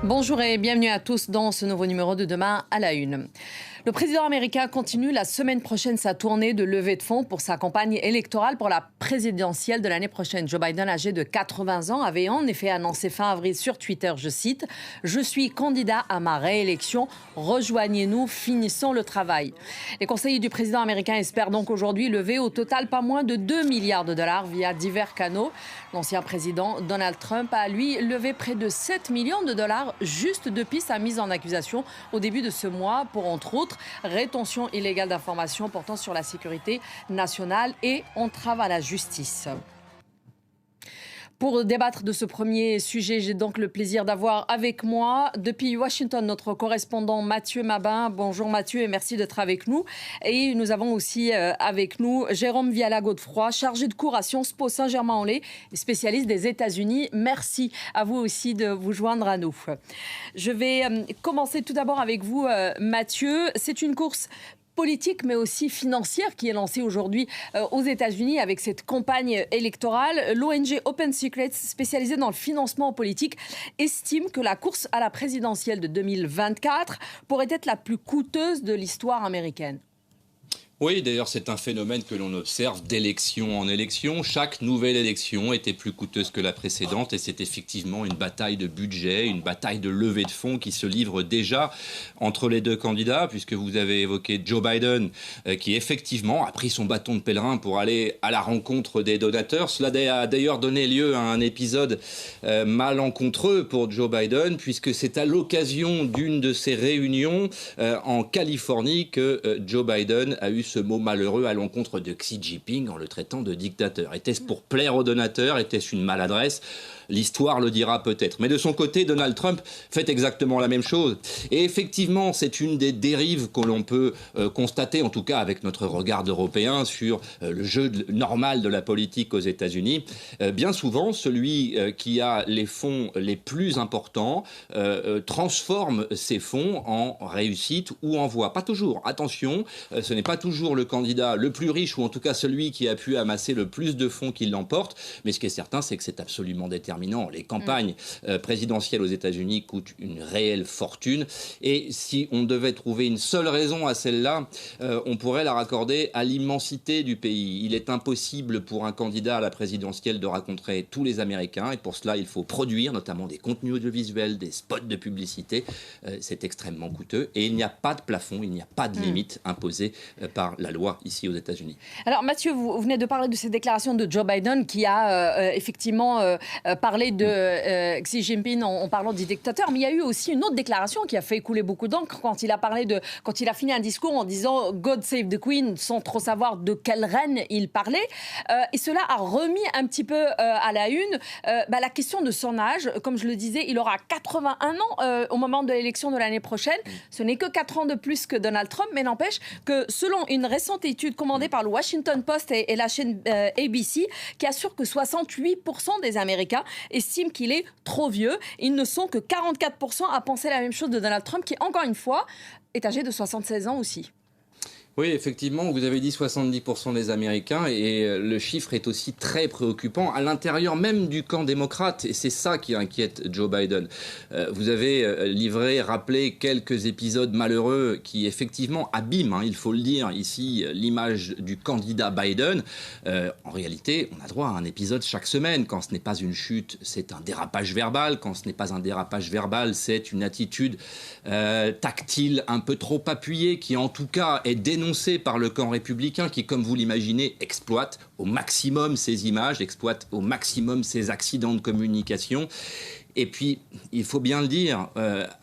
Bonjour et bienvenue à tous dans ce nouveau numéro de Demain à la Une. Le président américain continue la semaine prochaine sa tournée de levée de fonds pour sa campagne électorale pour la présidentielle de l'année prochaine. Joe Biden, âgé de 80 ans, avait en effet annoncé fin avril sur Twitter, je cite, « Je suis candidat à ma réélection. Rejoignez-nous, finissons le travail ». Les conseillers du président américain espèrent donc aujourd'hui lever au total pas moins de 2 milliards de dollars via divers canaux. L'ancien président Donald Trump a, lui, levé près de 7 millions de dollars juste depuis sa mise en accusation au début de ce mois pour, entre autres, rétention illégale d'informations portant sur la sécurité nationale et entrave à la justice. Pour débattre de ce premier sujet, j'ai donc le plaisir d'avoir avec moi, depuis Washington, notre correspondant Mathieu Mabin. Bonjour Mathieu et merci d'être avec nous. Et nous avons aussi avec nous Jérôme Viala-Godefroy, chargé de cours à Sciences Po Saint-Germain-en-Laye et spécialiste des États-Unis. Merci à vous aussi de vous joindre à nous. Je vais commencer tout d'abord avec vous, Mathieu. C'est une course politique mais aussi financière qui est lancée aujourd'hui aux États-Unis avec cette campagne électorale. L'ONG Open Secrets, spécialisée dans le financement politique, estime que la course à la présidentielle de 2024 pourrait être la plus coûteuse de l'histoire américaine. Oui, d'ailleurs, c'est un phénomène que l'on observe d'élection en élection. Chaque nouvelle élection était plus coûteuse que la précédente et c'est effectivement une bataille de budget, une bataille de levée de fonds qui se livre déjà entre les deux candidats, puisque vous avez évoqué Joe Biden, qui effectivement a pris son bâton de pèlerin pour aller à la rencontre des donateurs. Cela a d'ailleurs donné lieu à un épisode malencontreux pour Joe Biden, puisque c'est à l'occasion d'une de ces réunions en Californie que Joe Biden a eu ce mot malheureux à l'encontre de Xi Jinping en le traitant de dictateur. Était-ce pour plaire aux donateurs? Était-ce une maladresse? L'histoire le dira peut-être. Mais de son côté, Donald Trump fait exactement la même chose. Et effectivement, c'est une des dérives que l'on peut constater, en tout cas avec notre regard européen, sur le jeu normal de la politique aux États-Unis. Bien souvent, celui qui a les fonds les plus importants transforme ces fonds en réussite ou en voix. Pas toujours. Attention, ce n'est pas toujours le candidat le plus riche, ou en tout cas celui qui a pu amasser le plus de fonds qui l'emporte. Mais ce qui est certain, c'est que c'est absolument déterminant. Les campagnes présidentielles aux États-Unis coûtent une réelle fortune. Et si on devait trouver une seule raison à celle-là, on pourrait la raccorder à l'immensité du pays. Il est impossible pour un candidat à la présidentielle de rencontrer tous les Américains. Et pour cela, il faut produire notamment des contenus audiovisuels, des spots de publicité. C'est extrêmement coûteux. Et il n'y a pas de plafond, il n'y a pas de limite imposée par la loi ici aux États-Unis. Alors Mathieu, vous venez de parler de ces déclarations de Joe Biden qui a effectivement parlé de Xi Jinping en parlant du dictateur, mais il y a eu aussi une autre déclaration qui a fait couler beaucoup d'encre quand il a fini un discours en disant God save the Queen, sans trop savoir de quelle reine il parlait, et cela a remis un petit peu à la une la question de son âge. Comme je le disais, il aura 81 ans au moment de l'élection de l'année prochaine. Ce n'est que 4 ans de plus que Donald Trump, mais n'empêche que selon une récente étude commandée par le Washington Post et la chaîne ABC, qui assure que 68% des Américains estiment qu'il est trop vieux. Ils ne sont que 44% à penser la même chose de Donald Trump, qui, encore une fois, est âgé de 76 ans aussi. Oui, effectivement, vous avez dit 70% des Américains et le chiffre est aussi très préoccupant à l'intérieur même du camp démocrate et c'est ça qui inquiète Joe Biden. Vous avez rappelé quelques épisodes malheureux qui effectivement abîment, il faut le dire ici, l'image du candidat Biden. En réalité, on a droit à un épisode chaque semaine. Quand ce n'est pas une chute, c'est un dérapage verbal. Quand ce n'est pas un dérapage verbal, c'est une attitude tactile un peu trop appuyée qui en tout cas est dénoncée par le camp républicain qui, comme vous l'imaginez, exploite au maximum ces images, exploite au maximum ces accidents de communication. Et puis, il faut bien le dire,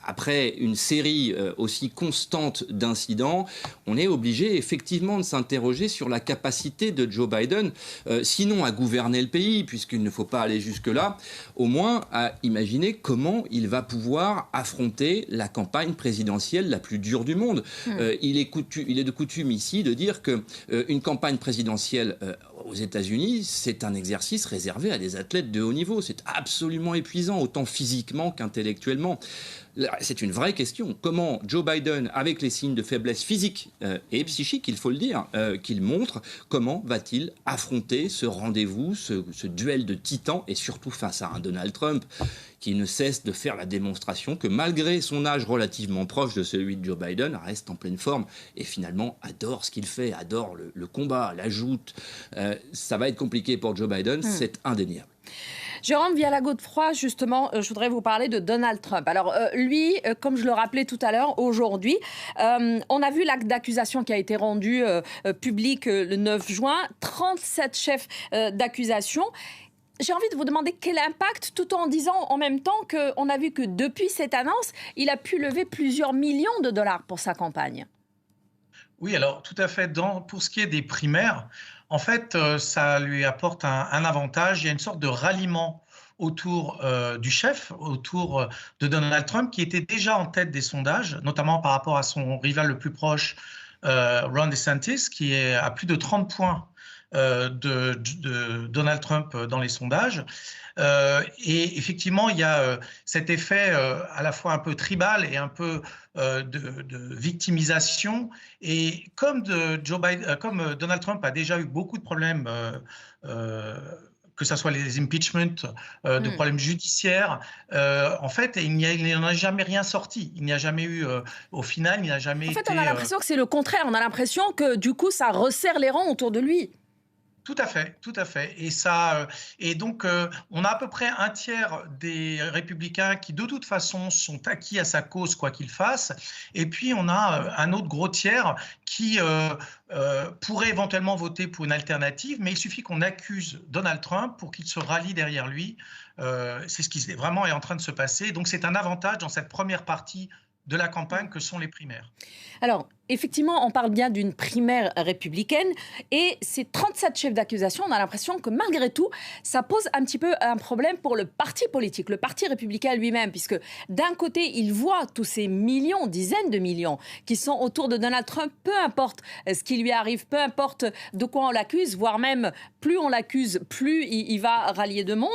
après une série aussi constante d'incidents, on est obligé effectivement de s'interroger sur la capacité de Joe Biden, sinon à gouverner le pays, puisqu'il ne faut pas aller jusque-là, au moins à imaginer comment il va pouvoir affronter la campagne présidentielle la plus dure du monde. Il est de coutume ici de dire qu'une campagne présidentielle aux États-Unis, c'est un exercice réservé à des athlètes de haut niveau. C'est absolument épuisant, autant physiquement qu'intellectuellement. là, c'est une vraie question. Comment Joe Biden, avec les signes de faiblesse physique et psychique, il faut le dire, qu'il montre, comment va-t-il affronter ce rendez-vous, ce duel de titans, et surtout face à un Donald Trump qui ne cesse de faire la démonstration que malgré son âge relativement proche de celui de Joe Biden, reste en pleine forme et finalement adore ce qu'il fait, adore le combat, la joute. Ça va être compliqué pour Joe Biden, c'est indéniable. Jérôme Vialago-Godefroy, justement, je voudrais vous parler de Donald Trump. Alors, lui, comme je le rappelais tout à l'heure, aujourd'hui, on a vu l'acte d'accusation qui a été rendu public le 9 juin, 37 chefs d'accusation. J'ai envie de vous demander quel impact, tout en disant en même temps qu'on a vu que depuis cette annonce, il a pu lever plusieurs millions de dollars pour sa campagne. Oui, alors tout à fait. Pour ce qui est des primaires, en fait, ça lui apporte un avantage. Il y a une sorte de ralliement autour du chef, autour de Donald Trump, qui était déjà en tête des sondages, notamment par rapport à son rival le plus proche, Ron DeSantis, qui est à plus de 30 points de Donald Trump dans les sondages. Et effectivement, il y a cet effet à la fois un peu tribal et un peu de victimisation. Et comme Donald Trump a déjà eu beaucoup de problèmes, que ce soit les impeachments, de problèmes judiciaires, en fait, il n'en a jamais rien sorti. Il n'y a jamais eu, au final, il n'y a jamais été... En fait, on a l'impression que c'est le contraire. On a l'impression que, du coup, ça resserre les rangs autour de lui. Tout à fait, tout à fait. Et donc, on a à peu près un tiers des républicains qui, de toute façon, sont acquis à sa cause, quoi qu'il fasse. Et puis, on a un autre gros tiers qui pourrait éventuellement voter pour une alternative, mais il suffit qu'on accuse Donald Trump pour qu'il se rallie derrière lui. C'est ce qui vraiment est en train de se passer. Donc, c'est un avantage dans cette première partie de la campagne que sont les primaires. Alors, effectivement, on parle bien d'une primaire républicaine et ces 37 chefs d'accusation, on a l'impression que malgré tout, ça pose un petit peu un problème pour le parti politique, le parti républicain lui-même, puisque d'un côté, il voit tous ces millions, dizaines de millions qui sont autour de Donald Trump, peu importe ce qui lui arrive, peu importe de quoi on l'accuse, voire même plus on l'accuse, plus il va rallier de monde.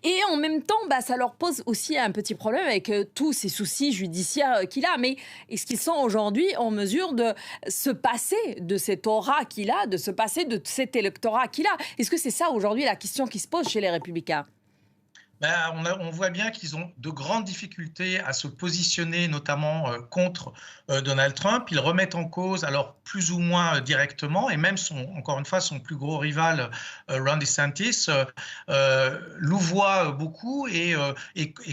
Et en même temps, ça leur pose aussi un petit problème avec tous ces soucis judiciaires qu'il a. Mais est-ce qu'ils sont aujourd'hui en mesure de se passer de cette aura qu'il a, de se passer de cet électorat qu'il a? Est-ce que c'est ça aujourd'hui la question qui se pose chez les Républicains? On voit bien qu'ils ont de grandes difficultés à se positionner, notamment contre Donald Trump. Ils remettent en cause, alors plus ou moins directement, et même encore une fois, son plus gros rival, Ron DeSantis, louvoie beaucoup et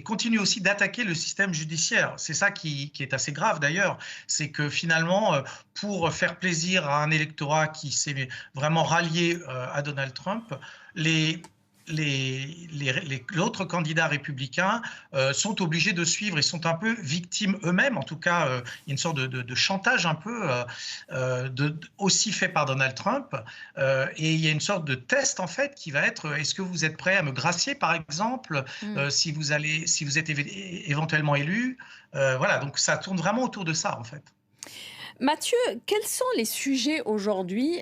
continue aussi d'attaquer le système judiciaire. C'est ça qui est assez grave d'ailleurs, c'est que finalement, pour faire plaisir à un électorat qui s'est vraiment rallié à Donald Trump, l'autre candidat républicain sont obligés de suivre et sont un peu victimes eux-mêmes. En tout cas, il y a une sorte de chantage un peu aussi fait par Donald Trump. Et il y a une sorte de test, en fait, qui va être: est-ce que vous êtes prêt à me gracier, par exemple, si vous êtes éventuellement élu? Voilà, donc ça tourne vraiment autour de ça, en fait. Mathieu, quels sont les sujets aujourd'hui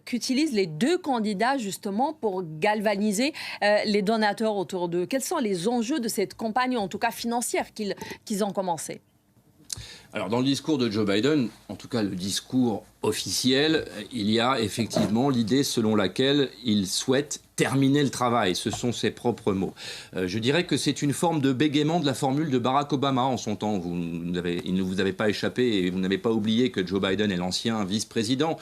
qu'utilisent les deux candidats justement pour galvaniser les donateurs autour d'eux? Quels sont les enjeux de cette campagne, en tout cas financière, qu'ils ont commencé? Alors, dans le discours de Joe Biden, en tout cas le discours officiel, il y a effectivement l'idée selon laquelle il souhaite terminer le travail. Ce sont ses propres mots. Je dirais que c'est une forme de bégaiement de la formule de Barack Obama en son temps. Il ne vous avait pas échappé et vous n'avez pas oublié que Joe Biden est l'ancien vice-président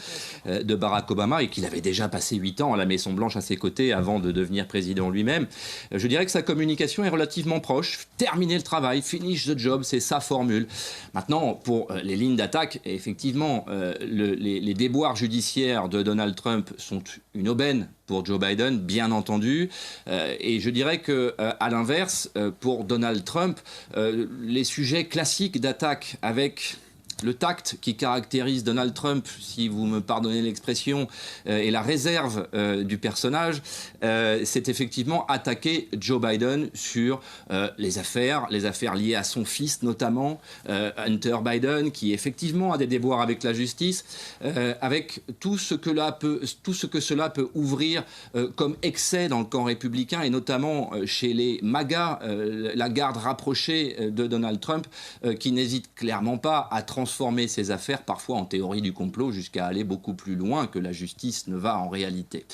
de Barack Obama et qu'il avait déjà passé 8 ans à la Maison-Blanche à ses côtés avant de devenir président lui-même. Je dirais que sa communication est relativement proche. Terminer le travail, finish the job, c'est sa formule. Maintenant, pour les lignes d'attaque, effectivement, les déboires judiciaires de Donald Trump sont une aubaine pour Joe Biden, bien entendu. Et je dirais qu'à l'inverse, pour Donald Trump, les sujets classiques d'attaque avec le tact qui caractérise Donald Trump, si vous me pardonnez l'expression, et la réserve du personnage, c'est effectivement attaquer Joe Biden sur les affaires liées à son fils notamment, Hunter Biden, qui effectivement a des déboires avec la justice, avec tout ce que cela peut ouvrir comme excès dans le camp républicain, et notamment chez les MAGA, la garde rapprochée de Donald Trump, qui n'hésite clairement pas à transformer ces affaires parfois en théorie du complot jusqu'à aller beaucoup plus loin que la justice ne va en réalité.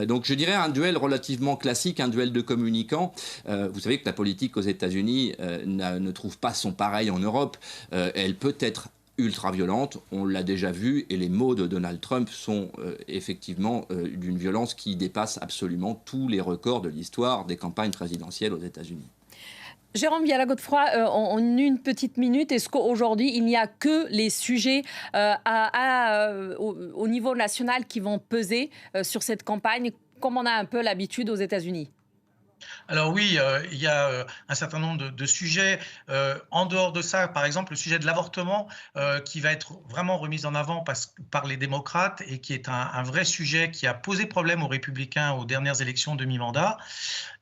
Donc je dirais un duel relativement classique, un duel de communicants. Vous savez que la politique aux États-Unis ne trouve pas son pareil en Europe. Elle peut être ultra-violente, on l'a déjà vu, et les mots de Donald Trump sont effectivement d'une violence qui dépasse absolument tous les records de l'histoire des campagnes présidentielles aux États-Unis. Jérôme Viala-Godefroy, en une petite minute, est-ce qu'aujourd'hui, il n'y a que les sujets au niveau national qui vont peser sur cette campagne, comme on a un peu l'habitude aux États-Unis ? Alors oui, il y a un certain nombre de sujets. En dehors de ça, par exemple, le sujet de l'avortement qui va être vraiment remis en avant par les démocrates et qui est un vrai sujet qui a posé problème aux républicains aux dernières élections de mi-mandat.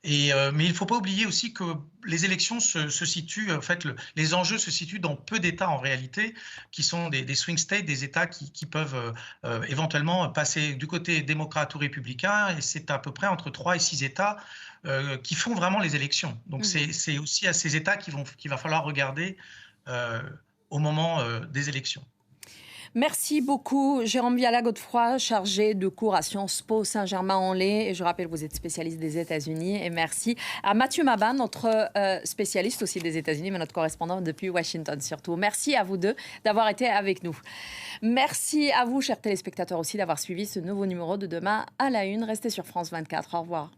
Mais il ne faut pas oublier aussi que les élections se situent, en fait, les enjeux se situent dans peu d'États en réalité, qui sont des swing states, des États qui peuvent éventuellement passer du côté démocrate ou républicain, et c'est à peu près entre 3 et 6 États qui font vraiment les élections. Donc c'est aussi à ces États qu'il va falloir regarder au moment des élections. Merci beaucoup, Jérôme Viala-Godefroy, chargé de cours à Sciences Po Saint-Germain-en-Laye. Et je rappelle, vous êtes spécialiste des États-Unis. Et merci à Mathieu Maban, notre spécialiste aussi des États-Unis, mais notre correspondant depuis Washington surtout. Merci à vous deux d'avoir été avec nous. Merci à vous, chers téléspectateurs, aussi d'avoir suivi ce nouveau numéro de Demain à la Une. Restez sur France 24. Au revoir.